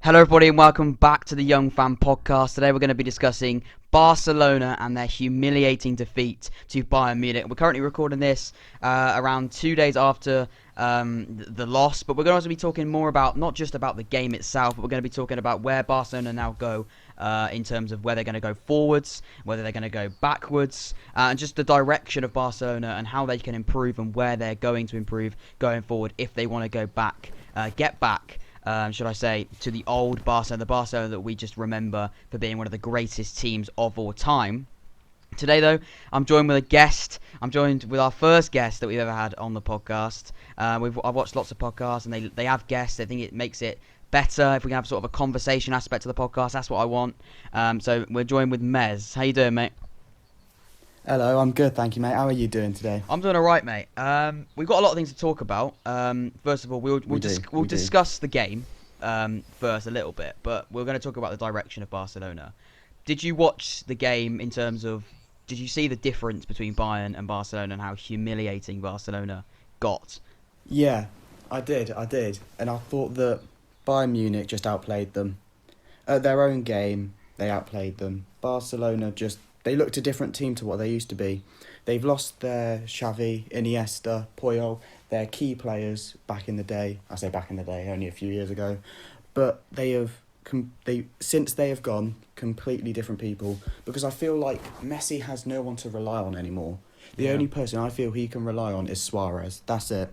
Hello everybody and welcome back to the Young Fan Podcast. Today we're going to be discussing Barcelona and their humiliating defeat to Bayern Munich. We're currently recording this around 2 days after the loss, but we're going to also be talking more about, not just about the game itself, but we're going to be talking about where Barcelona now go in terms of where they're going to go forwards, whether they're going to go backwards, and just the direction of Barcelona and how they can improve and where they're going to improve going forward if they want to go back, get back. Should I say, to the old Barcelona, the Barcelona that we just remember for being one of the greatest teams of all time. Today, though, I'm joined with a guest. I'm joined with our first guest that we've ever had on the podcast. I've watched lots of podcasts, and they have guests. I think it makes it better if we can have sort of a conversation aspect to the podcast. That's what I want. So we're joined with Mez. How you doing, mate? Hello, I'm good, thank you, mate. How are you doing today? I'm doing alright, mate. We've got a lot of things to talk about. First of all, we'll discuss the game first a little bit, but we're going to talk about the direction of Barcelona. Did you watch the game in terms of... Did you see the difference between Bayern and Barcelona and how humiliating Barcelona got? Yeah, I did. And I thought that Bayern Munich just outplayed them. At their own game, they outplayed them. Barcelona they looked a different team to what they used to be. They've lost their Xavi, Iniesta, Puyol, their key players back in the day. I say back in the day, only a few years ago. But since they have gone, completely different people. Because I feel like Messi has no one to rely on anymore. The only person I feel he can rely on is Suarez. That's it.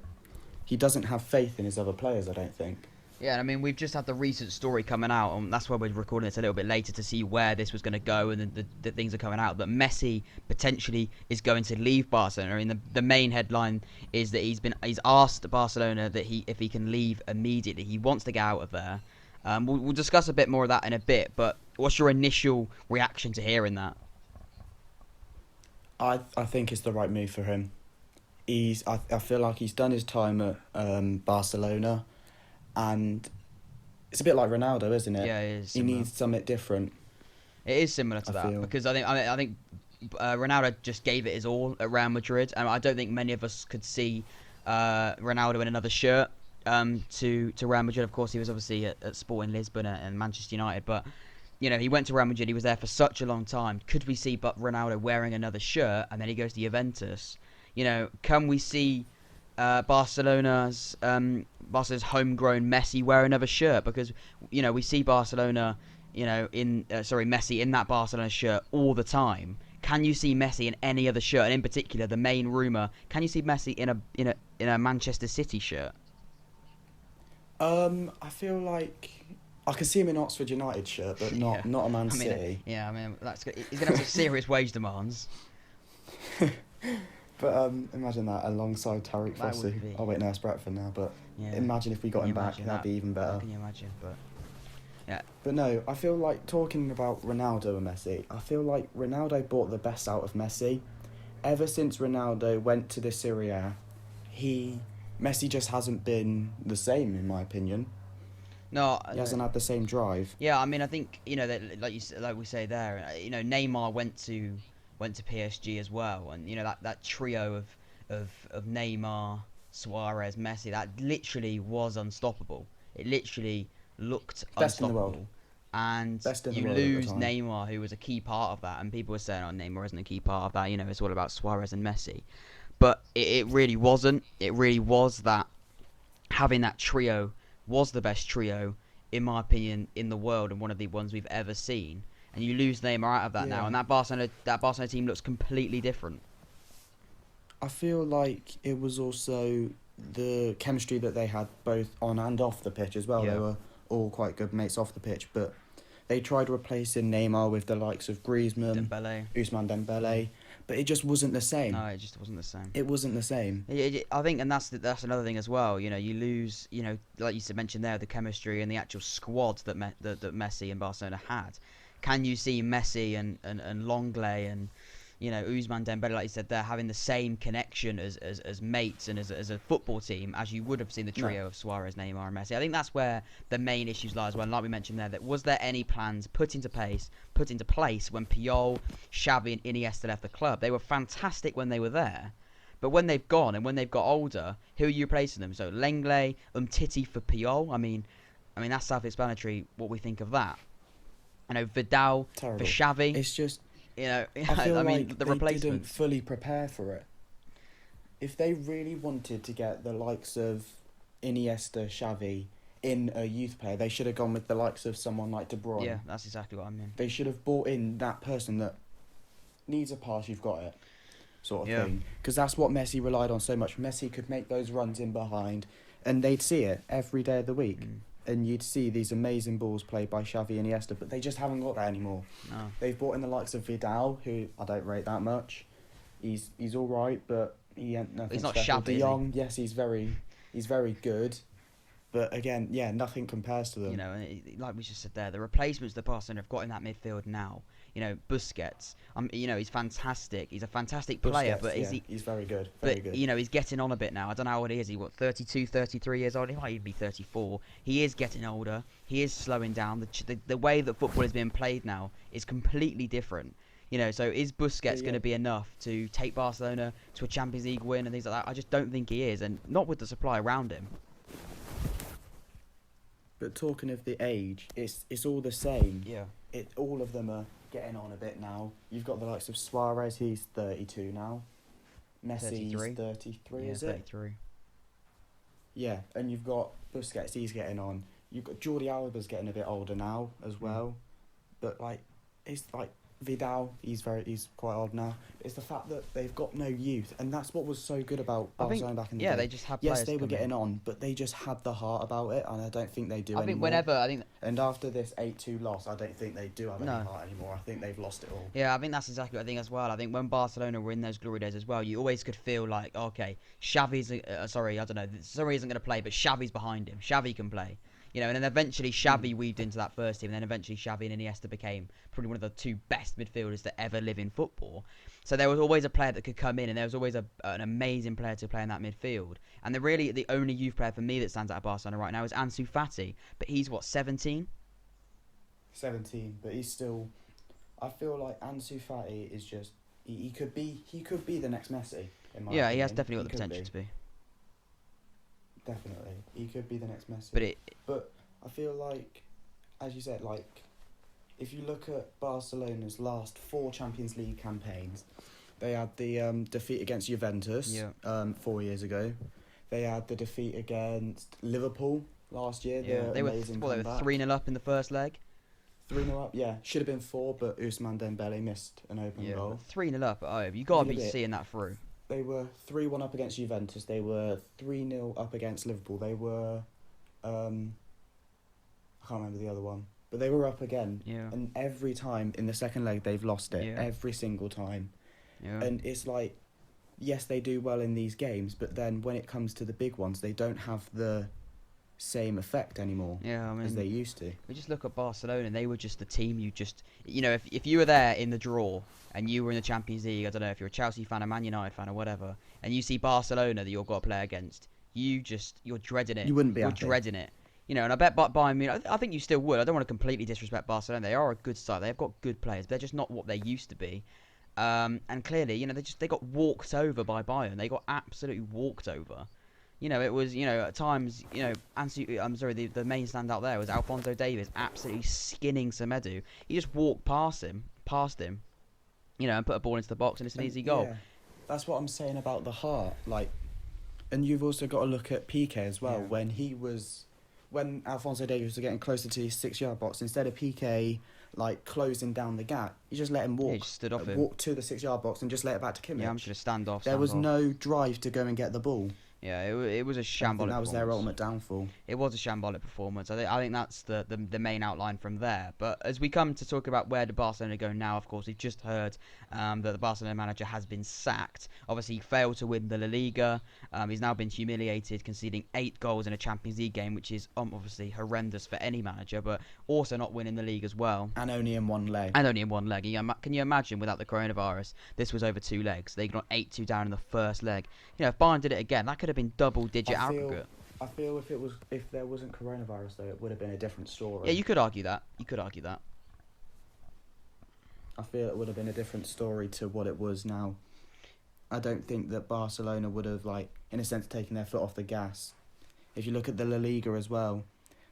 He doesn't have faith in his other players, I don't think. Yeah, I mean, we've just had the recent story coming out, and that's why we're recording this a little bit later to see where this was going to go, and the things are coming out. That Messi potentially is going to leave Barcelona. I mean, the main headline is that he's asked Barcelona that if he can leave immediately. He wants to get out of there. We'll discuss a bit more of that in a bit, but what's your initial reaction to hearing that? I think it's the right move for him. I feel like he's done his time at Barcelona. And it's a bit like Ronaldo, isn't it? Yeah, it is. He needs something different. It is similar to that because I think Ronaldo just gave it his all at Real Madrid, and I don't think many of us could see Ronaldo in another shirt to Real Madrid. Of course, he was obviously at Sporting Lisbon and Manchester United, but he went to Real Madrid. He was there for such a long time. Could we see Ronaldo wearing another shirt and then he goes to Juventus? Can we see Barcelona's homegrown Messi wear another shirt? Because we see Barcelona, Messi in that Barcelona shirt all the time. Can you see Messi in any other shirt? And in particular, the main rumor: can you see Messi in a Manchester City shirt? I feel like I can see him in Oxford United shirt, but not a Man City. That's good. He's gonna have some serious wage demands. But imagine that alongside Tariq Fosu. Oh wait, no, it's Bradford now. But imagine if we got him back, that'd be even better. Can you imagine? But yeah. But no, I feel like talking about Ronaldo and Messi, I feel like Ronaldo brought the best out of Messi. Ever since Ronaldo went to the Serie A, Messi just hasn't been the same, in my opinion. No, he hasn't had the same drive. Yeah, I mean, I think that like we say there, Neymar went to PSG as well, and that trio of Neymar, Suarez, Messi, that literally was unstoppable. It literally looked best unstoppable. In the world. And you lose Neymar, who was a key part of that, and people were saying, "Oh, Neymar isn't a key part of that." It's all about Suarez and Messi, but it really wasn't. It really was that having that trio was the best trio, in my opinion, in the world, and one of the ones we've ever seen. And you lose Neymar out of that now, and that Barcelona team looks completely different. I feel like it was also the chemistry that they had both on and off the pitch as well. Yeah. They were all quite good mates off the pitch, but they tried replacing Neymar with the likes of Griezmann, Ousmane Dembele, but it just wasn't the same. No, it just wasn't the same. It wasn't the same. I think, and that's another thing as well. You lose, like you mentioned there, the chemistry and the actual squad that Messi and Barcelona had. Can you see Messi and Longley and Ousmane Dembele, like you said there, having the same connection as mates and as a football team as you would have seen the trio of Suarez, Neymar and Messi? I think that's where the main issues lie as well. And like we mentioned there, that was there any plans put into place when Puyol, Xavi and Iniesta left the club? They were fantastic when they were there, but when they've gone and when they've got older, who are you replacing them? So Lenglet, Umtiti for Puyol. I mean, I mean, that's self-explanatory what we think of that. Vidal Terrible. for Xavi. It's just, I feel mean, like the they didn't replacements. fully prepare for it. If they really wanted to get the likes of Iniesta, Xavi in a youth player, they should have gone with the likes of someone like De Bruyne. Yeah, that's exactly what I mean. They should have brought in that person that needs a pass, you've got it, sort of thing. Because that's what Messi relied on so much. Messi could make those runs in behind, and they'd see it every day of the week. And you'd see these amazing balls played by Xavi and Iniesta, but they just haven't got that anymore. No. They've brought in the likes of Vidal, who I don't rate that much. He's all right, but he ain't nothing He's not special. Xavi, De is he? Jong, yes, he's very good, but again, yeah, nothing compares to them. Like we just said there, the replacements that Barcelona have got in that midfield now. Busquets. He's fantastic. He's a fantastic player, Busquets, but he's very good. But he's getting on a bit now. I don't know how old he is. He's 32, 33 years old. He might even be 34. He is getting older. He is slowing down. The way that football is being played now is completely different. So is Busquets going to be enough to take Barcelona to a Champions League win and things like that? I just don't think he is, and not with the supply around him. But talking of the age, it's all the same. Yeah. All of them are getting on a bit now. You've got the likes of Suarez, he's 32 now. Messi's 33, Yeah, is 33. it? Yeah, and you've got Busquets, he's getting on. You've got Jordi Alba's getting a bit older now as well. But it's like Vidal, he's quite old now. It's the fact that they've got no youth, and that's what was so good about Barcelona back in the day. Yeah, they just had players. Yes, they were getting on, but they just had the heart about it, and I don't think they do anymore. And after this 8-2 loss, I don't think they do have any heart anymore. I think they've lost it all. Yeah, I think that's exactly what I think as well. I think when Barcelona were in those glory days as well, you always could feel like, okay, Xavi's, I don't know, sorry, isn't going to play, but Xavi's behind him. Xavi can play. And then eventually Xavi weaved into that first team, and then eventually Xavi and Iniesta became probably one of the two best midfielders to ever live in football. So there was always a player that could come in, and there was always an amazing player to play in that midfield. And the only youth player for me that stands out of Barcelona right now is Ansu Fati, but he's 17? 17, but he's still. I feel like Ansu Fati is just he could be the next Messi. In my opinion. He has definitely got the potential to be. Definitely, he could be the next Messi. But I feel like, as you said, if you look at Barcelona's last 4 Champions League campaigns, they had the defeat against Juventus 4 years ago. They had the defeat against Liverpool last year. They were 3-0 up in the first leg. 3-0 up, yeah. Should have been 4, but Ousmane Dembele missed an open goal. 3-0 up at home. You got to be seeing that through. They were 3-1 up against Juventus. They were 3-0 up against Liverpool. They were, I can't remember the other one, but they were up again. Yeah. And every time in the second leg, they've lost it. Yeah. Every single time. Yeah. And it's like, yes, they do well in these games, but then when it comes to the big ones, they don't have the same effect anymore as they used to. We just look at Barcelona, and they were just the team if you were there in the draw and you were in the Champions League, I don't know if you're a Chelsea fan, a Man United fan or whatever, and you see Barcelona that you've got to play against, you're dreading it. You wouldn't be You're happy. dreading it. And I bet Bayern Munich, I think you still would. I don't want to completely disrespect Barcelona. They are a good side. They've got good players, but they're just not what they used to be. And clearly, they got walked over by Bayern. They got absolutely walked over. It was, at times, the main standout there was Alphonso Davies absolutely skinning Semedo. He just walked past him, and put a ball into the box, and it's an easy goal. Yeah, that's what I'm saying about the heart. And you've also got to look at Piqué as well. Yeah. When Alphonso Davies was getting closer to his 6-yard box, instead of Piqué closing down the gap, you just let him walk. Yeah, he just stood off him. Walk to the 6-yard box and just let it back to Kimmich. Yeah, I'm just going to stand off. There was no drive to go and get the ball. Yeah, it was a shambolic That was performance. their ultimate downfall. It was a shambolic performance. I think that's the main outline from there. But as we come to talk about where the Barcelona go now, of course, we've just heard that the Barcelona manager has been sacked. Obviously, he failed to win the La Liga. He's now been humiliated, conceding 8 goals in a Champions League game, which is obviously horrendous for any manager, but also not winning the league as well. And only in one leg. Can you imagine without the coronavirus, this was over 2 legs. They got 8-2 down in the first leg. If Bayern did it again, that could have been double-digit aggregate. I feel if there wasn't coronavirus though, it would have been a different story. Yeah, you could argue that. I feel it would have been a different story to what it was now. I don't think that Barcelona would have in a sense taken their foot off the gas. If you look at the La Liga as well,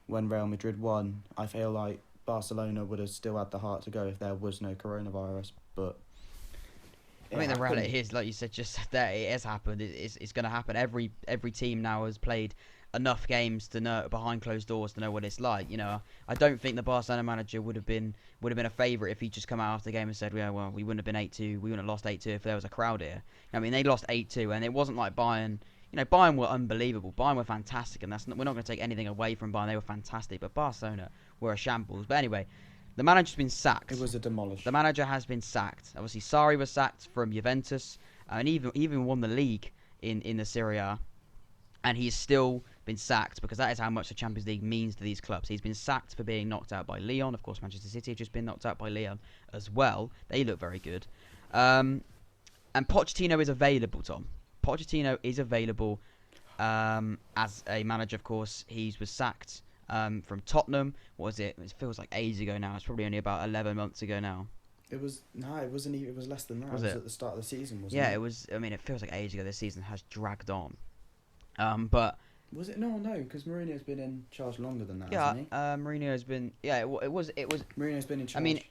when Real Madrid won, I feel like Barcelona would have still had the heart to go if there was no coronavirus. But I mean, the reality is, like you said, just there, it has happened. It's going to happen. Every team now has played enough games to know behind closed doors to know what it's like. I don't think the Barcelona manager would have been a favourite if he just come out after the game and said, "Yeah, well, we wouldn't have been 8-2. We wouldn't have lost 8-2 if there was a crowd here." I mean, they lost 8-2, and it wasn't like Bayern. Bayern were unbelievable. Bayern were fantastic, and we're not going to take anything away from Bayern. They were fantastic, but Barcelona were a shambles. But anyway, the manager's been sacked. It was a demolish. The manager has been sacked. Obviously, Sarri was sacked from Juventus, and even won the league in the Serie A. And he's still been sacked because that is how much the Champions League means to these clubs. He's been sacked for being knocked out by Lyon. Of course, Manchester City have just been knocked out by Lyon as well. They look very good. And Pochettino is available, Tom. Pochettino is available as a manager, of course. He was sacked from Tottenham. What was it? It feels like ages ago now. It's probably only about 11 months ago now. It wasn't even. It was less than that. Was it was it? At the start of the season, wasn't it? Yeah, it was. I mean, it feels like ages ago. This season has dragged on. But was it? No, because Mourinho's been in charge longer than that, yeah, hasn't he? Mourinho's been. Yeah, it was. Mourinho's been in charge. I mean,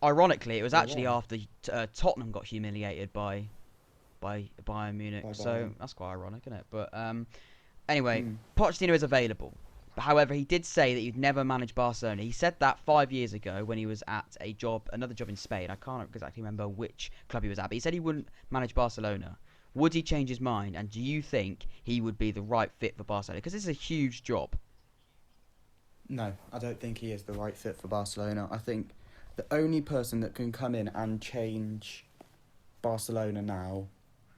ironically, it was For a actually while. after Tottenham got humiliated by Bayern Munich. By So Bayern. that's quite ironic, isn't it? But anyway, Mm. Pochettino is available. However, he did say that he'd never manage Barcelona. He said that 5 years ago when he was at another job in Spain. I can't exactly remember which club he was at, but he said he wouldn't manage Barcelona. Would he change his mind? And do you think he would be the right fit for Barcelona? Because this is a huge job. No, I don't think he is the right fit for Barcelona. I think the only person that can come in and change Barcelona now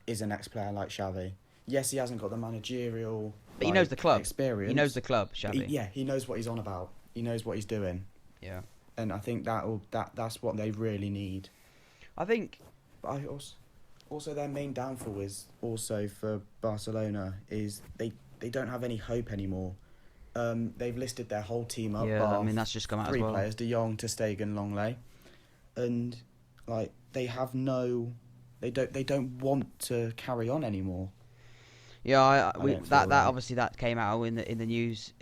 is an ex-player like Xavi. Yes, he hasn't got the managerial But he knows the club. experience. He knows the club, But Xavi. he knows what he's on about. He knows what he's doing. Yeah. And I think that's what they really need. I think... But also their main downfall is also for Barcelona is they don't have any hope anymore. They've listed their whole team up. Yeah, I mean, that's just come out as three well. players: De Jong, Ter Stegen, Longley, and like they have no, they don't want to carry on anymore. Yeah, don't feel that like- obviously that came out in the news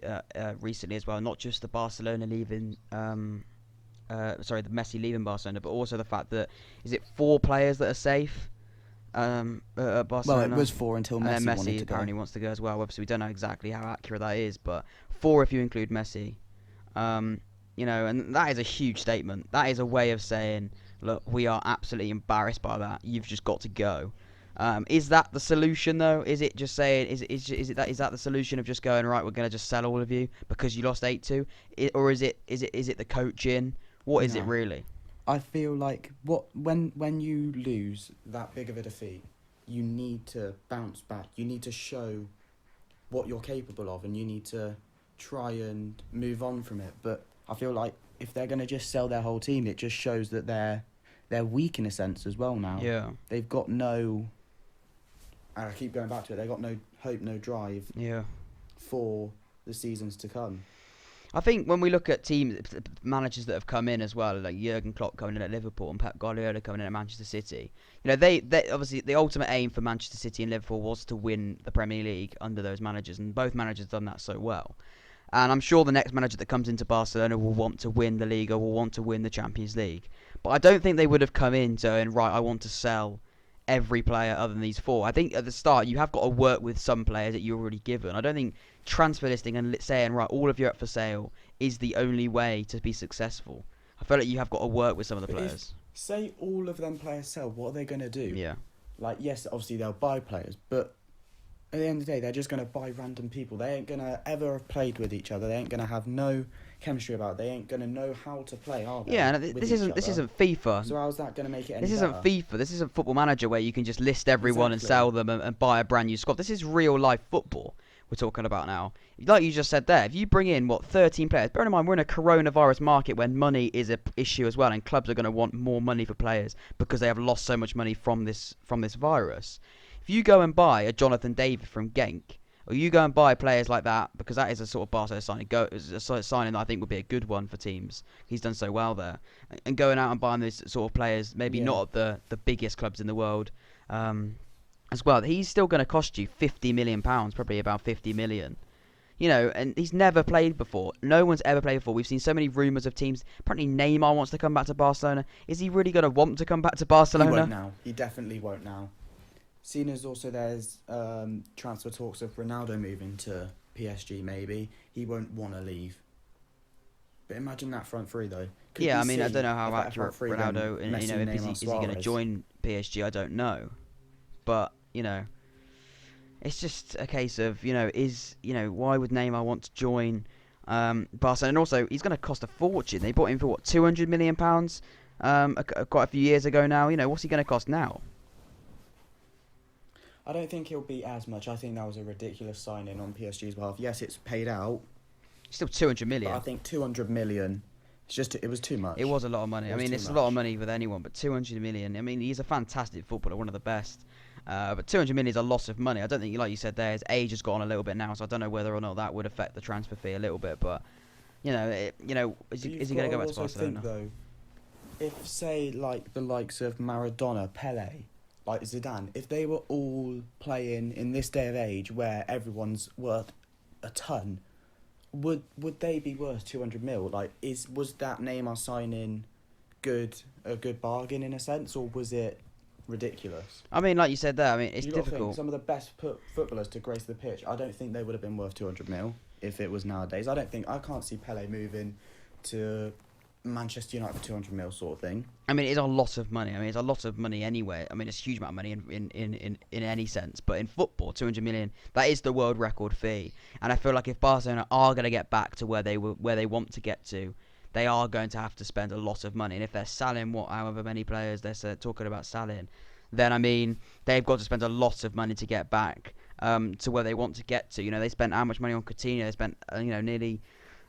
recently as well. Not just the Barcelona leaving, the Messi leaving Barcelona, but also the fact that is it 4 players that are safe at Barcelona. Well, it was 4 until and Messi then wanted Messi to go. apparently wants to go as well. Obviously, we don't know exactly how accurate that is, but 4 if you include Messi. And that is a huge statement. That is a way of saying, look, we are absolutely embarrassed by that. You've just got to go. Is that the solution though? Is it just saying? Is that the solution of just going right? We're going to just sell all of you because you lost 8-2, or is it the coaching? What is it No. really? I feel like when you lose that big of a defeat, you need to bounce back. You need to show what you're capable of, and you need to try and move on from it. But I feel like if they're going to just sell their whole team, it just shows that they're weak in a sense as well now. Yeah. They've got no... And I keep going back to it. They've got no hope, no drive Yeah. for the seasons to come. I think when we look at managers that have come in as well, like Jurgen Klopp coming in at Liverpool and Pep Guardiola coming in at Manchester City, they obviously the ultimate aim for Manchester City and Liverpool was to win the Premier League under those managers, and both managers done that so well. And I'm sure the next manager that comes into Barcelona will want to win the league or will want to win the Champions League. But I don't think they would have come in saying, right, I want to sell every player other than these 4. I think at the start you have got to work with some players that you're already given. I don't think transfer listing and saying, right, all of you up for sale is the only way to be successful. I feel like you have got to work with some of the But players. Say all of them players sell, what are they going to do? Yeah. Like, yes, obviously they'll buy players, but at the end of the day, they're just going to buy random people. They ain't going to ever have played with each other. They ain't going to have no chemistry about it. They ain't going to know how to play, are they? Yeah, and with this each isn't other? FIFA. So how's that going to make it any This isn't better? FIFA. This isn't Football Manager where you can just list everyone and Exactly. sell them and buy a brand new squad. This is real life football we're talking about now. Like you just said there, if you bring in 13 players, bear in mind we're in a coronavirus market when money is an issue as well, and clubs are going to want more money for players because they have lost so much money from this virus. If you go and buy a Jonathan David from Genk, or you go and buy players like that, because that is a sort of Barcelona signing, a sort of signing that I think would be a good one for teams. He's done so well there, and going out and buying those sort of players, maybe Yeah. not at the biggest clubs in the world, as well. He's still going to cost you £50 million, probably about 50 million. And he's never played before. No one's ever played before. We've seen so many rumours of teams. Apparently Neymar wants to come back to Barcelona. Is he really going to want to come back to He won't Barcelona? now. He definitely won't now. Seeing as also there's transfer talks of Ronaldo moving to PSG, maybe he won't want to leave. But imagine that front three though. Could Yeah, we I mean, I see don't know a how better accurate front three Ronaldo, than Messi, if Neymar, is he going to Suarez? join PSG? I don't know, but it's just a case of why would Neymar want to join Barcelona? And also, he's going to cost a fortune. They bought him for what, £200 million, quite a few years ago now. What's he going to cost now? I don't think he'll be as much. I think that was a ridiculous signing on PSG's behalf. Yes, it's paid out, Still 200 million. but I think 200 million. It was too much. It was a lot of money. It I was mean, too it's a lot of much. money with anyone, but 200 million. I mean, he's a fantastic footballer, one of the best. But 200 million is a lot of money. I don't think, like you said there, his age has gone a little bit now, so I don't know whether or not that would affect the transfer fee a little bit. But is he going to go back to Barcelona? Think, though, if say like the likes of Maradona, Pele, like Zidane, if they were all playing in this day of age where everyone's worth a ton, would they be worth 200 mil? Like, was that Neymar signing a good bargain in a sense, or was it ridiculous? I mean, like you said there, I mean, it's You gotta think, difficult. some of the best footballers to grace the pitch, I don't think they would have been worth 200 mil if it was nowadays. I can't see Pele moving to Manchester United for 200 mil sort of thing. I mean, it's a lot of money. I mean, it's a lot of money anyway. I mean, it's a huge amount of money in any sense. But in football, 200 million, that is the world record fee. And I feel like if Barcelona are going to get back to where they want to get to, they are going to have to spend a lot of money. And if they're selling however many players they're talking about selling, then I mean, they've got to spend a lot of money to get back to where they want to get to. They spent how much money on Coutinho? They spent nearly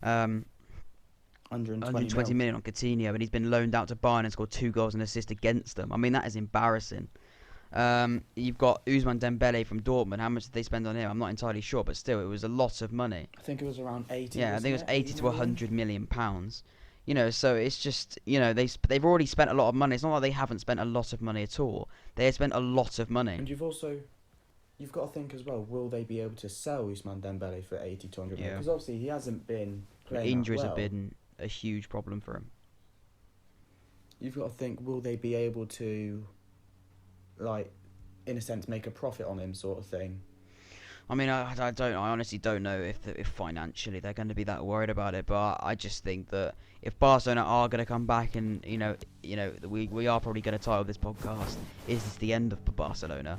120 million on Coutinho, and he's been loaned out to Bayern and scored 2 goals and an assist against them. I mean, that is embarrassing. You've got Ousmane Dembele from Dortmund. How much did they spend on him? I'm not entirely sure, but still, it was a lot of money. I think it was around 80. Yeah, I think it was 80 to 100 million pounds. So it's just they've already spent a lot of money. It's not like they haven't spent a lot of money at all. They have spent a lot of money. And you've got to think as well, will they be able to sell Ousmane Dembele for 80 to 100 million? Because obviously he hasn't been playing Injuries that well. have been a huge problem for him. You've got to think, will they be able to, like, in a sense, make a profit on him, sort of thing? I mean, I honestly don't know if financially they're going to be that worried about it. But I just think that if Barcelona are going to come back, and we are probably going to title this podcast, "Is this the end of Barcelona?"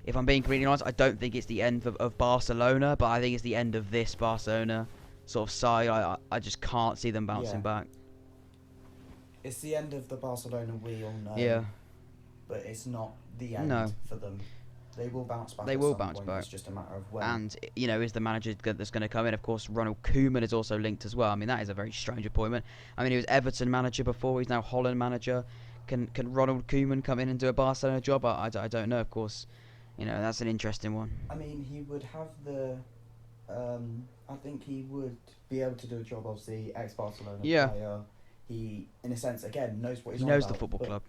If I'm being completely honest, I don't think it's the end of Barcelona, but I think it's the end of this Barcelona sort of side. I just can't see them bouncing back. It's the end of the Barcelona we all know. Yeah. But it's not the end for them. They will bounce back. They will bounce back. It's just a matter of when. And is the manager that's going to come in? Of course, Ronald Koeman is also linked as well. I mean, that is a very strange appointment. I mean, he was Everton manager before. He's now Holland manager. Can Ronald Koeman come in and do a Barcelona job? I don't know. Of course, that's an interesting one. I mean, he would have the. I think he would be able to do a job. Obviously, ex-Barcelona player. He, in a sense, again knows what he's. He knows the football club.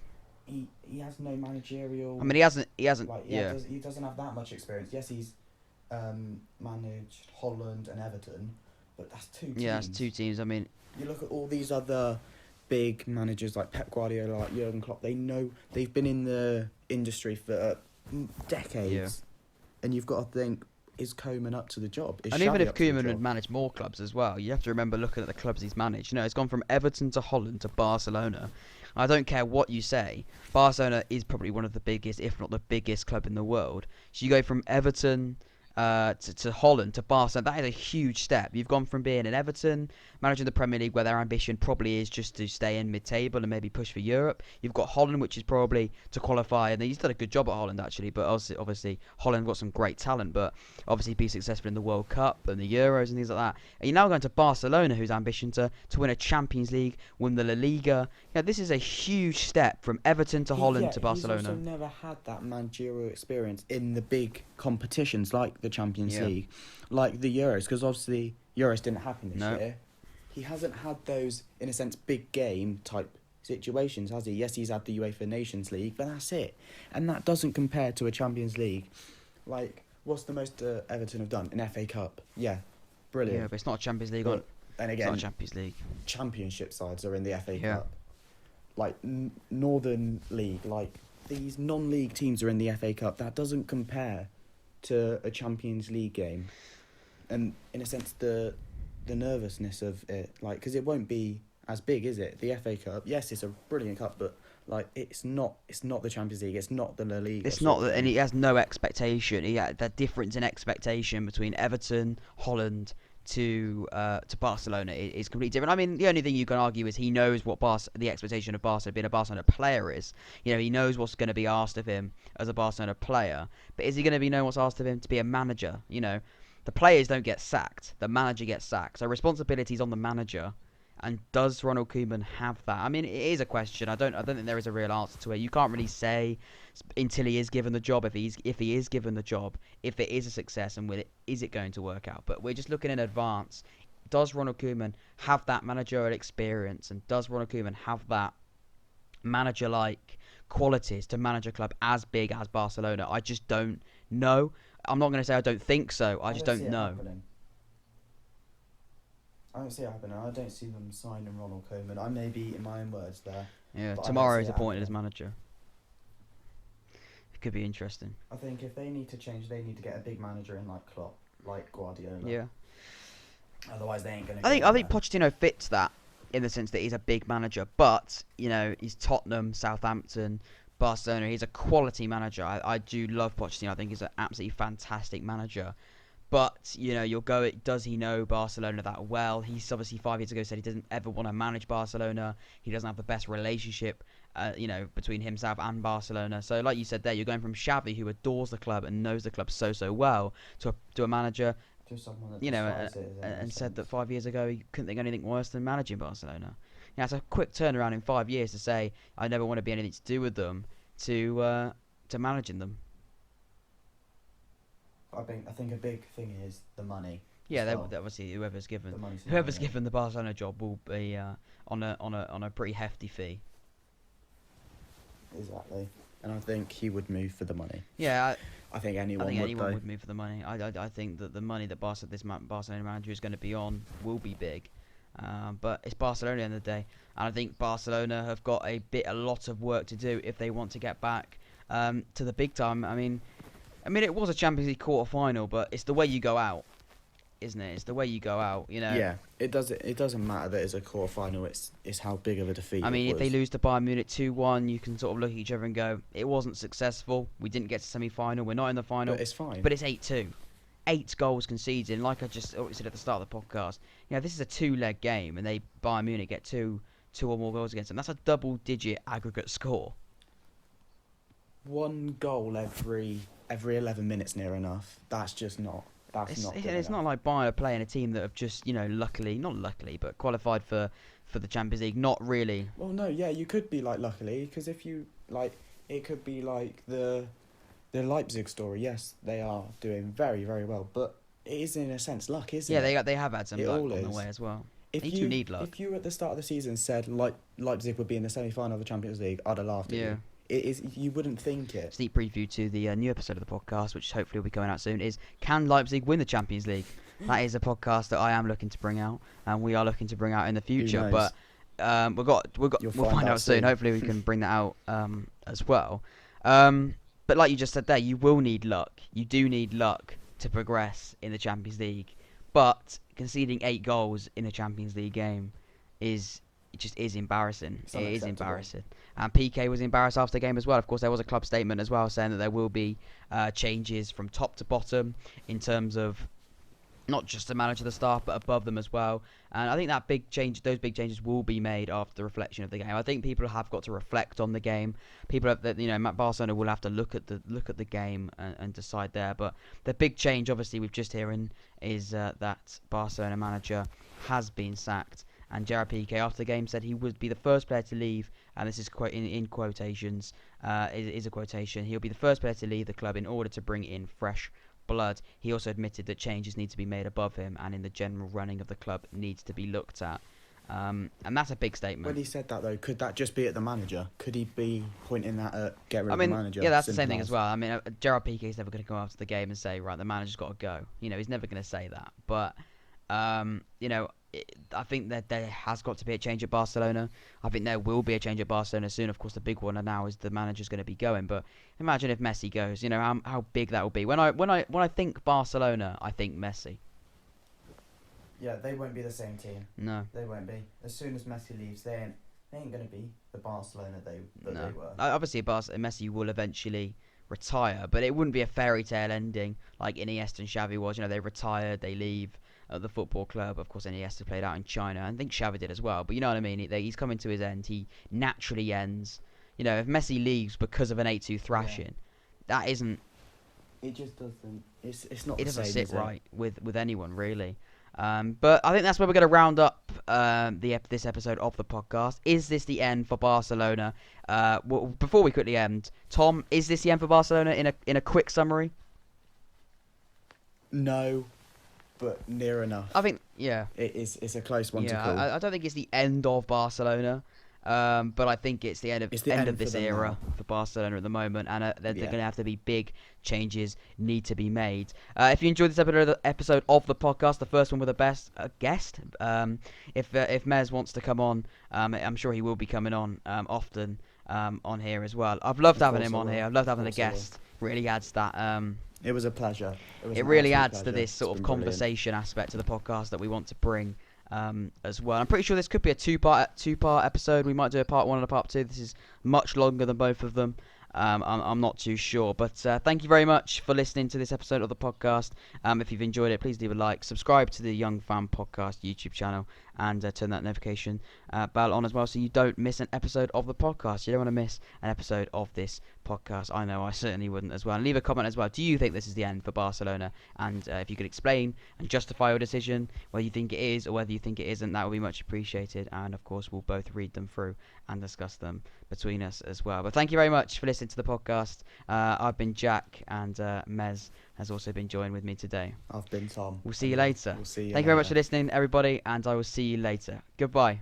He has no managerial. I mean, he hasn't. Like, he doesn't have that much experience. Yes, he's managed Holland and Everton, but that's 2 teams. Yeah, that's 2 teams. I mean, you look at all these other big managers like Pep Guardiola, like Jurgen Klopp. They've been in the industry for decades, and you've got to think, is Koeman up to the job? And even if Koeman had managed more clubs as well, you have to remember looking at the clubs he's managed. It's gone from Everton to Holland to Barcelona. I don't care what you say, Barcelona is probably one of the biggest, if not the biggest club in the world. So you go from Everton to Holland to Barcelona. That is a huge step. You've gone from being in Everton, managing the Premier League, where their ambition probably is just to stay in mid-table and maybe push for Europe. You've got Holland, which is probably to qualify, and he's done a good job at Holland actually. But obviously Holland got some great talent, but obviously be successful in the World Cup and the Euros and things like that. And you're now going to Barcelona, whose ambition to win a Champions League, win the La Liga. This is a huge step from Everton to Holland to Barcelona. He's also never had that managerial experience in the big competitions like the Champions League, like the Euros, because obviously Euros didn't happen this year. He hasn't had those, in a sense, big game type situations, has he? Yes, he's had the UEFA Nations League, but that's it. And that doesn't compare to a Champions League. Like, what's the most Everton have done? An FA Cup. Yeah. brilliant. Yeah, but it's not a Champions League. But then It's not again, a Champions League. championship sides are in the FA Yeah. Cup. Like Northern League, like these non-league teams are in the FA Cup. That doesn't compare to a Champions League game, and in a sense, the nervousness of it, like, because it won't be as big, is it? The FA Cup, yes, it's a brilliant cup, but like it's not the Champions League. It's not the La Liga. It's not sort of that, and thing. he has no expectation. The difference in expectation between Everton, Holland to Barcelona is completely different. I mean, the only thing you can argue is he knows what the expectation of Barcelona being a Barcelona player is. You know, he knows what's going to be asked of him as a Barcelona player. But is he going to know what's asked of him to be a manager? You know, the players don't get sacked. The manager gets sacked. So responsibility is on the manager. And does Ronald Koeman have that? I mean, it is a question. I don't think there is a real answer to it. You can't really say until he is given the job if he is given the job, if it is a success, and is it going to work out? But we're just looking in advance. Does Ronald Koeman have that managerial experience, and does Ronald Koeman have that manager-like qualities to manage a club as big as Barcelona? I just don't know. I'm not going to say I don't think so. I just don't know. I don't see it happening. I don't see them signing Ronald Koeman. I may be in my own words there. Yeah, but tomorrow I don't he's see it appointed as happening. manager. It could be interesting. I think if they need to change, they need to get a big manager in like Klopp, like Guardiola. Yeah. Otherwise, they ain't going to. I think Pochettino fits that in the sense that he's a big manager, but you know he's Tottenham, Southampton, Barcelona. He's a quality manager. I do love Pochettino. I think he's an absolutely fantastic manager. But you know, does he know Barcelona that well? He's obviously 5 years ago said he doesn't ever want to manage Barcelona. He doesn't have the best relationship, you know, between himself and Barcelona. So, like you said there, you're going from Xavi, who adores the club and knows the club so well, to a manager, someone that you know, despises it in and a said that sense. 5 years ago he couldn't think of anything worse than managing Barcelona. Yeah, it's a quick turnaround in 5 years to say I never want to be anything to do with them to managing them. I think a big thing is the money. Yeah, as well. obviously whoever's The money's given the Barcelona job will be on a pretty hefty fee. Exactly, and I think he would move for the money. Yeah, I think I anyone think would. anyone Though. would move for the money. I think that the money that Barcelona manager is going to be on will be big, but it's Barcelona at the end of the day, and I think Barcelona have got a lot of work to do if they want to get back to the big time. I mean, it was a Champions League quarter-final, but it's the way you go out, isn't it? It's the way you go out, you know. Yeah, it doesn't matter that it's a quarter-final. It's how big of a defeat. I mean, it if they was. lose to Bayern Munich 2-1, you can sort of look at each other and go, it wasn't successful. We didn't get to semi-final. We're not in the final. But it's fine. But it's 8-2. 8 goals conceded. And like I just said at the start of the podcast, you know, this is a 2-leg game, and Bayern Munich get two or more goals against them. That's a double-digit aggregate score. One goal every 11 minutes near enough. That's just not. That's not. It's not like Bayern are playing a team that have just, you know, not luckily, but qualified for the Champions League. Not really. Well, no, yeah, you could be like luckily, because if you like, it could be like the Leipzig story. Yes, they are doing very, very well, but it is in a sense luck, isn't it? Yeah, they have had some It luck all on the is. way as well. If You need luck. If you at the start of the season said Leipzig would be in the semi-final of the Champions League, I'd have laughed at Yeah. you. It is. You wouldn't think it. Sneak preview to the new episode of the podcast, which hopefully will be coming out soon, is can Leipzig win the Champions League? That is a podcast that I am looking to bring out, and we are looking to bring out in the future. knows? But we'll find out soon. Hopefully, we can bring that out as well. But like you just said there, you will need luck. You do need luck to progress in the Champions League. But conceding 8 goals in a Champions League game is embarrassing. It's It is unacceptable. embarrassing. And PK was embarrassed after the game as well. Of course, there was a club statement as well saying that there will be changes from top to bottom in terms of not just the manager, the staff, but above them as well. And I think those big changes will be made after the reflection of the game. I think people have got to reflect on the game. Barcelona will have to look at the game and decide there. But the big change, obviously, we've just hearing is that Barcelona manager has been sacked. And Gerard Piqué after the game said he would be the first player to leave, and this is in quotations, is a quotation. He'll be the first player to leave the club in order to bring in fresh blood. He also admitted that changes need to be made above him, and in the general running of the club needs to be looked at. And that's a big statement. When he said that though, could that just be at the manager? Could he be pointing that at get rid I of mean, the manager? yeah, that's the same Simple thing as well. I mean, Gerard Piqué is never going to come after the game and say, right, the manager's got to go. You know, he's never going to say that. But I think that there has got to be a change at Barcelona. I think there will be a change at Barcelona soon. Of course, the big one now is the manager's going to be going. But imagine if Messi goes. How big that will be. When I think Barcelona, I think Messi. Yeah, they won't be the same team. No. They won't be. As soon as Messi leaves, they ain't going to be the Barcelona they were. Obviously, Messi will eventually retire, but it wouldn't be a fairy tale ending like Iniesta and Xavi was. They retired, they leave the football club. Of course, Iniesta played out in China, and I think Xavi did as well. But you know what I mean? He's coming to his end. He naturally ends. If Messi leaves because of an 8-2 thrashing, that isn't. It just doesn't. It's not. It the doesn't same, sit is it? right with anyone really. But I think that's where we're going to round up this episode of the podcast. Is this the end for Barcelona? Before we quickly end, Tom, is this the end for Barcelona in a quick summary? No, but near enough. I think, yeah. It's a close one to call. I don't think it's the end of Barcelona, but I think it's the end of this era for Barcelona at the moment, and they're going to have to be big changes need to be made. If you enjoyed this episode of the podcast, the first one with a guest, if Mez wants to come on, I'm sure he will be coming on often on here as well. I've loved having him on here. I've loved having a guest. Really adds that. It was a pleasure. It really adds to this sort of conversation aspect to the podcast that we want to bring as well. I'm pretty sure this could be a two-part episode. We might do a part 1 and a part 2. This is much longer than both of them. I'm not too sure, but thank you very much for listening to this episode of the podcast. If you've enjoyed it, please leave a like, subscribe to the Young Fan Podcast YouTube channel, and turn that notification bell on as well, so you don't miss an episode of the podcast. You don't want to miss an episode of this podcast. I know I certainly wouldn't as well. And leave a comment as well. Do you think this is the end for Barcelona? And if you could explain and justify your decision, whether you think it is or whether you think it isn't, that would be much appreciated. And of course, we'll both read them through and discuss them between us as well. But thank you very much for listening to the podcast. I've been Jack, and Mez has also been joined with me today. I've been Tom. We'll see you later. We'll see you Thank you very much for listening, everybody, and I will see you later. Goodbye.